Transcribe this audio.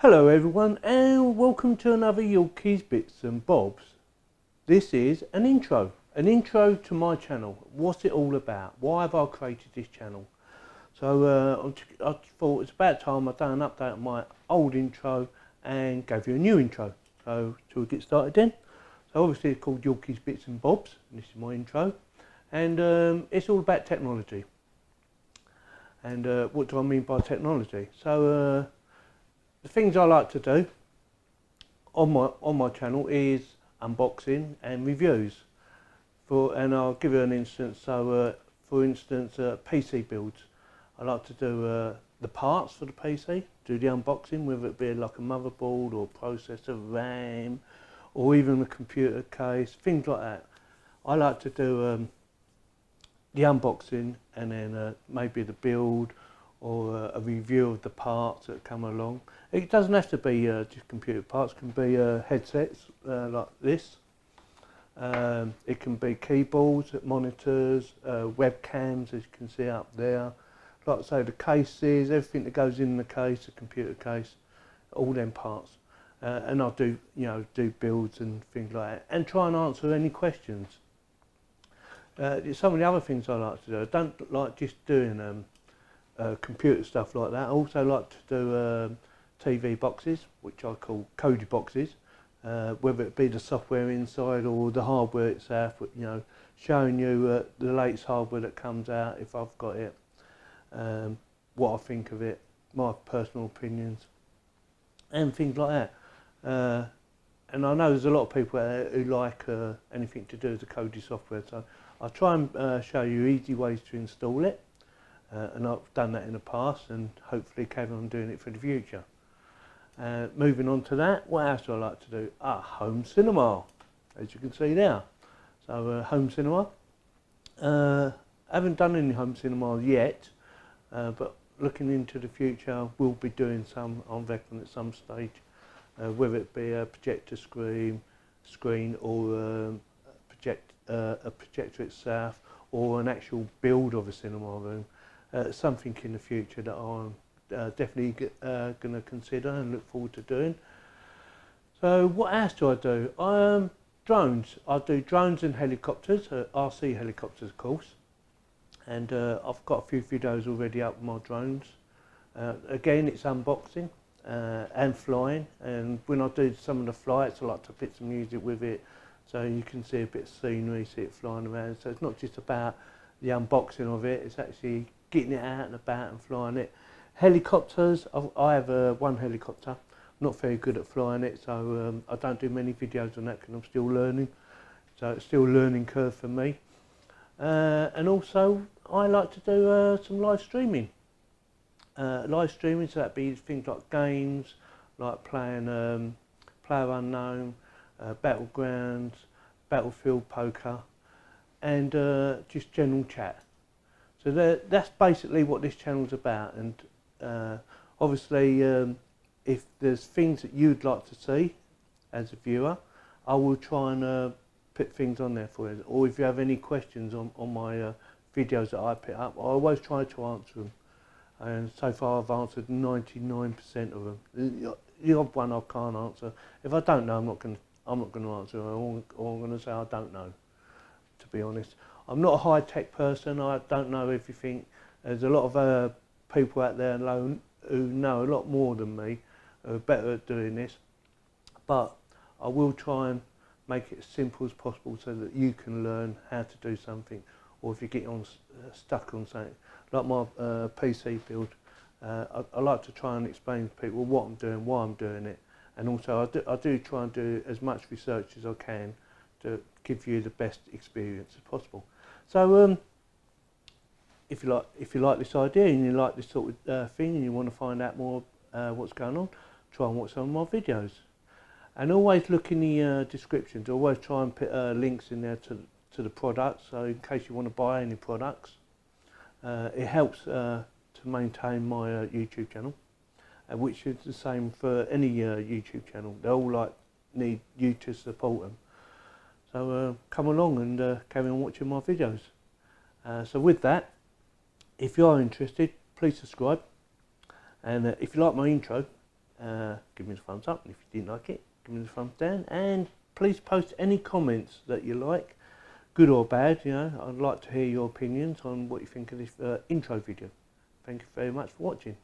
Hello everyone and welcome to another Yorkies, Bits and Bobs. This is an intro to my channel. What's it all about? Why have I created this channel? So I thought it's about time I've done an update on my old intro and gave you a new intro. So shall we get started then? So obviously it's called Yorkies, Bits and Bobs, and this is my intro, and it's all about technology. And what do I mean by technology? So the things I like to do on my channel is unboxing and reviews. And I'll give you an instance. So for instance, PC builds. I like to do the parts for the PC, do the unboxing, whether it be like a motherboard or processor, RAM, or even a computer case, things like that. I like to do the unboxing and then maybe the build or a review of the parts that come along. It doesn't have to be just computer parts, it can be headsets like this. It can be keyboards, monitors, webcams, as you can see up there. Like I say, the cases, everything that goes in the case, the computer case, all them parts. And I'll do, do builds and things like that, and try and answer any questions. Some of the other things I like to do, I don't like just doing computer stuff like that. I also like to do TV boxes, which I call Kodi boxes, whether it be the software inside or the hardware itself, showing you the latest hardware that comes out if I've got it, what I think of it, my personal opinions, and things like that. And I know there's a lot of people out there who like anything to do with the Kodi software, so I'll try and show you easy ways to install it. And I've done that in the past and hopefully carry on doing it for the future. Moving on to that, what else do I like to do? Home cinema, as you can see there. So home cinema. I haven't done any home cinema yet, but looking into the future, we'll be doing some, I reckon, at some stage, whether it be a projector screen or a projector itself, or an actual build of a cinema room. Something in the future that I'm definitely going to consider and look forward to doing. So what else do I do? Drones. I do drones and helicopters, RC helicopters of course. And I've got a few videos already up with my drones. Again, it's unboxing and flying. And when I do some of the flights, I like to put some music with it, so you can see a bit of scenery, see it flying around. So it's not just about the unboxing of it, it's actually getting it out and about and flying it. Helicopters, I have one helicopter. I'm not very good at flying it, so I don't do many videos on that because I'm still learning. So it's still a learning curve for me. And also I like to do some live streaming. So that'd be things like games, like playing PlayerUnknown, Battlegrounds, Battlefield Poker, and just general chat. So that's basically what this channel's about. And obviously, if there's things that you'd like to see as a viewer, I will try and put things on there for you. Or if you have any questions on my videos that I put up, I always try to answer them. And so far I've answered 99% of them. The odd one I can't answer. If I don't know, I'm not going to answer, or I'm going to say I don't know, to be honest. I'm not a high-tech person, I don't know everything. There's a lot of people out there who know a lot more than me, who are better at doing this. But I will try and make it as simple as possible so that you can learn how to do something, or if you get stuck on something. Like my PC build, I like to try and explain to people what I'm doing, why I'm doing it. And also I do try and do as much research as I can to give you the best experience as possible. So if you like this idea and you like this sort of thing and you want to find out more what's going on, try and watch some of my videos. And always look in the descriptions. Always try and put links in there to the products, so in case you want to buy any products. It helps to maintain my YouTube channel, which is the same for any YouTube channel. They all need you to support them. So come along and carry on watching my videos. So with that, if you are interested, please subscribe. And if you like my intro, give me the thumbs up, and if you didn't like it, give me the thumbs down, and please post any comments that you like, good or bad. You know, I'd like to hear your opinions on what you think of this intro video. Thank you very much for watching.